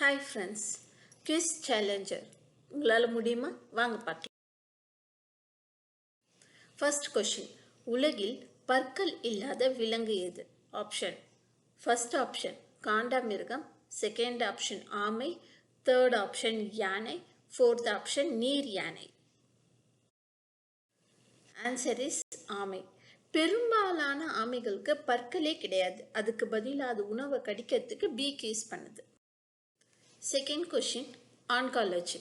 Hi friends, quiz challenger உங்களால் முடியுமா? வாங்க பார்க்கலாம். ஃபர்ஸ்ட் கொஷின், உலகில் பற்கள் இல்லாத விலங்கு எது? ஆப்ஷன். ஃபர்ஸ்ட் ஆப்ஷன் காண்டாமிருகம், செகண்ட் ஆப்ஷன் ஆமை, தேர்ட் ஆப்ஷன் யானை, ஃபோர்த் ஆப்ஷன் நீர் யானை. ஆன்சர் இஸ் ஆமை. பெரும்பாலான ஆமைகளுக்கு பற்களே கிடையாது. அதுக்கு பதிலாக அது உணவை கடிக்கிறதுக்கு பீக் யூஸ் பண்ணுது. செகண்ட் கொஷின், ஆன்காலஜி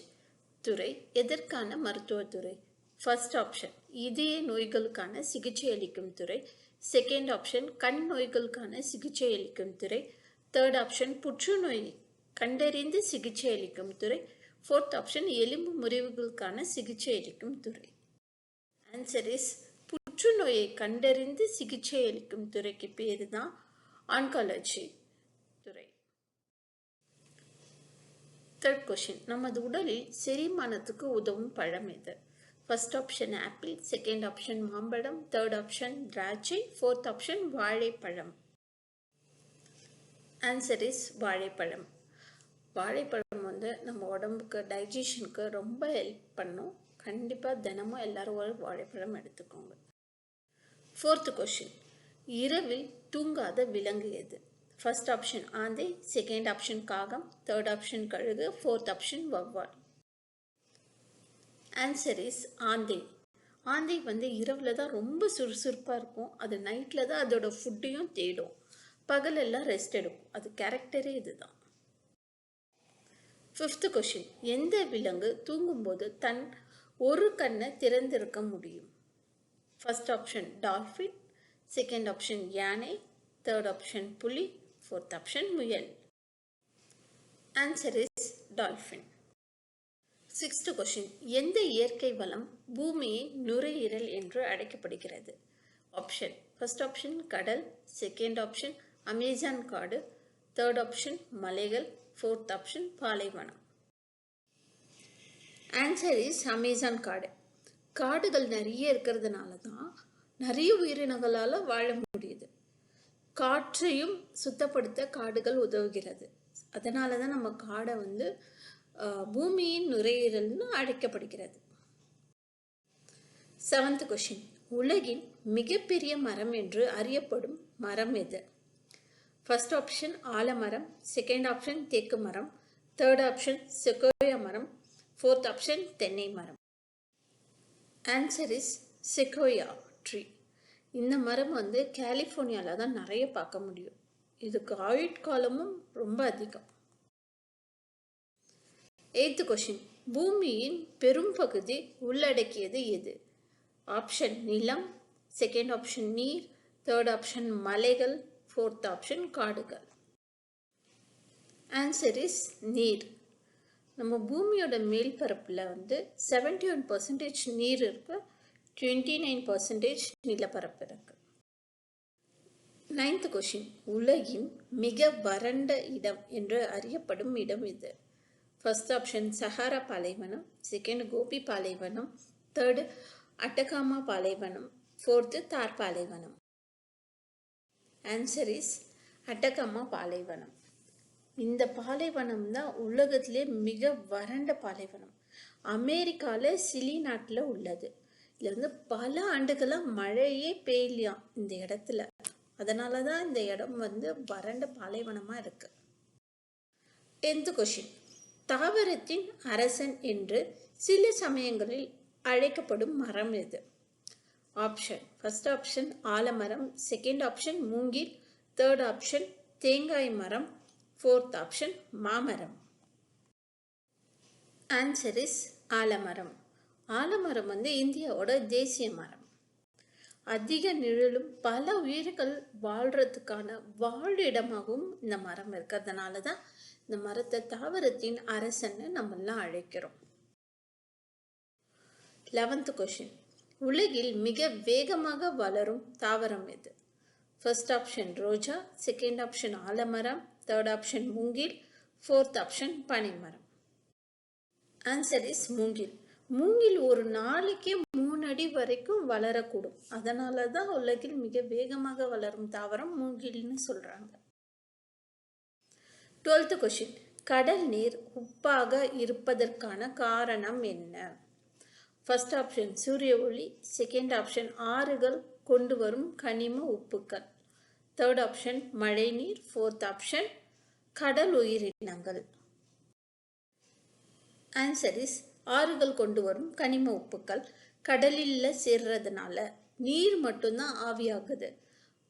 துறை எதற்கான மருத்துவத்துறை? ஃபர்ஸ்ட் ஆப்ஷன் இதய நோய்களுக்கான சிகிச்சை அளிக்கும் துறை, செகண்ட் ஆப்ஷன் கண் நோய்களுக்கான சிகிச்சை அளிக்கும் துறை, தேர்ட் ஆப்ஷன் புற்றுநோய் கண்டறிந்து சிகிச்சை அளிக்கும் துறை, ஃபோர்த் ஆப்ஷன் எலும்பு முறிவுகளுக்கான சிகிச்சை அளிக்கும் துறை. ஆன்சர் இஸ் புற்றுநோயை கண்டறிந்து சிகிச்சை அளிக்கும் துறைக்கு பேரு தான் ஆன்காலஜி துறை. தேர்ட் கொஷின், நமது உடலில் செரிமானத்துக்கு உதவும் பழம் எது? First option apple, second option மாம்பழம், தேர்ட் ஆப்ஷன் திராட்சை, ஃபோர்த் ஆப்ஷன் வாழைப்பழம். ஆன்சர் இஸ் வாழைப்பழம். வாழைப்பழம் நம்ம உடம்புக்கு டைஜஷனுக்கு ரொம்ப ஹெல்ப் பண்ணும். கண்டிப்பாக தினமும் எல்லாரும் ஒரு வாழைப்பழம் எடுத்துக்கோங்க. ஃபோர்த் கொஷின், இரவில் தூங்காத விலங்கு எது? ஃபர்ஸ்ட் ஆப்ஷன் ஆந்தை, செகண்ட் ஆப்ஷன் காகம், தேர்ட் ஆப்ஷன் கழுகு, ஃபோர்த் ஆப்ஷன் வவ்வால். ஆன்சர் இஸ் ஆந்தை. ஆந்தை இரவில் தான் ரொம்ப சுறுசுறுப்பாக இருக்கும். அது நைட்டில் தான் அதோட ஃபுட்டையும் தேடும். பகலெல்லாம் ரெஸ்ட் எடுக்கும். அது கேரக்டரே இதுதான். ஃபிஃப்த் கொஷின், எந்த விலங்கு தூங்கும்போது தன் ஒரு கண்ணை திறந்திருக்க முடியும்? First option dolphin, second option யானை, தேர்ட் ஆப்ஷன் புலி, ஃபோர்த் ஆப்ஷன் முயல். Answer is dolphin. Sixth question, எந்த இயற்கை வளம் பூமியின் நுரையீரல் என்று அழைக்கப்படுகிறது? ஆப்ஷன். ஃபர்ஸ்ட் ஆப்ஷன் கடல், செகண்ட் ஆப்ஷன் அமேசான் காடு, தேர்ட் ஆப்ஷன் மலைகள், ஃபோர்த் ஆப்ஷன் பாலைவனம். ஆன்சர் இஸ் அமேசான் காடு. காடுகள் நிறைய இருக்கிறதுனால தான் நிறைய உயிரினங்களால் வாழ முடியுது. காற்றையும் சுத்தப்படுத்த காடுகள் உதவுகிறது. அதனால தான் நம்ம காடை பூமியின் நுரையீரல்னு அழைக்கப்படுகிறது. செவன்த் கொஷின், உலகின் மிகப்பெரிய மரம் என்று அறியப்படும் மரம் எது? ஃபர்ஸ்ட் ஆப்ஷன் ஆலமரம், செகண்ட் ஆப்ஷன் தேக்கு மரம், தேர்ட் ஆப்ஷன் செக்கோயா மரம், ஃபோர்த் ஆப்ஷன் தென்னை மரம். Answer is sequoia tree. இந்த மரம் கலிஃபோர்னியாவில் தான் நிறைய பார்க்க முடியும். இதுக்கு ஆயுட்காலமும் ரொம்ப அதிகம். எய்த் கொஷின், பூமியின் பெரும் பகுதி உள்ளடக்கியது எது? ஆப்ஷன் நிலம், செகண்ட் ஆப்ஷன் நீர், தேர்ட் ஆப்ஷன் மலைகள், ஃபோர்த் ஆப்ஷன் காடுகள். ஆன்சர் இஸ் நீர். நம்ம பூமியோட மேல் பரப்பில் 71% நீர் இருக்கு, 29% நிலப்பரப்பு இருக்கு. நைன்த் கொஷின், உலகின் மிக வறண்ட இடம் என்று அறியப்படும் இடம் இது? ஃபர்ஸ்ட் ஆப்ஷன் சஹாரா பாலைவனம், செகண்ட் கோபி பாலைவனம், தேர்டு அட்டகாமா பாலைவனம், ஃபோர்த்து தார் பாலைவனம். ஆன்சர் இஸ் அட்டகாமா பாலைவனம். இந்த பாலைவனம் தான் உலகத்திலே மிக வறண்ட பாலைவனம். அமெரிக்காவில் சிலி நாட்டில் உள்ளது. இதுல பல ஆண்டுகளாக மழையே பெய்யலையாம் இந்த இடத்துல. அதனால தான் இந்த இடம் வறண்ட பாலைவனமாக இருக்கு. 10th கொஷின், தாவரத்தின் அரசன் என்று சில சமயங்களில் அழைக்கப்படும் மரம் எது? ஆப்ஷன். ஃபர்ஸ்ட் ஆப்ஷன் ஆலமரம், செகண்ட் ஆப்ஷன் மூங்கில், தேர்ட் ஆப்ஷன் தேங்காய் மரம், ஃபோர்த் ஆப்ஷன் மாமரம். ஆன்சர் இஸ் ஆலமரம். ஆலமரம் இந்தியாவோட தேசிய மரம். அதிக நிழலும் பல உயிர்கள் வாழ்றதுக்கான வாழிடமாகவும் இந்த மரம் இருக்கிறதுனால தான் இந்த மரத்தை தாவரத்தின் அரசன்னு நம்மெல்லாம் அழைக்கிறோம். 11th கொஷின், உலகில் மிக வேகமாக வளரும் தாவரம் எது? ஃபர்ஸ்ட் ஆப்ஷன் ரோஜா, செகண்ட் ஆப்ஷன் ஆலமரம், தேர்ட் ஆப்ஷன் மூங்கில், ஃபோர்த் ஆப்ஷன் பனைமரம். ஆன்சர் இஸ் மூங்கில். மூங்கில் ஒரு நாளைக்கு 3 அடி வரைக்கும் வளரக்கூடும். அதனால தான் உலகில் மிக வேகமாக வளரும் தாவரம் மூங்கில்னு சொல்றாங்க. 12th கொஷின், கடல் நீர் உப்பாக இருப்பதற்கான காரணம் என்ன? ஃபர்ஸ்ட் ஆப்ஷன் சூரிய ஒளி, செகண்ட் ஆப்ஷன் ஆறுகள் கொண்டு வரும் கனிம உப்புக்கள், தேர்ட் ஆப்ஷன் மழைநீர், ஃபோர்த் ஆப்ஷன் கடல் உயிரினங்கள். ஆன்சர் இஸ் ஆறுகள் கொண்டு வரும் கனிம உப்புக்கள் கடலில் சேர்றதுனால நீர் மட்டும்தான் ஆவியாகுது.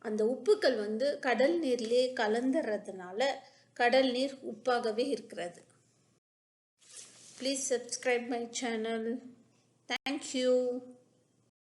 அந்த உப்புக்கள் கடல் நீர்லேயே கலந்துறதுனால கடல் நீர் உப்பாகவே இருக்கிறது. Please subscribe my channel. Thank you.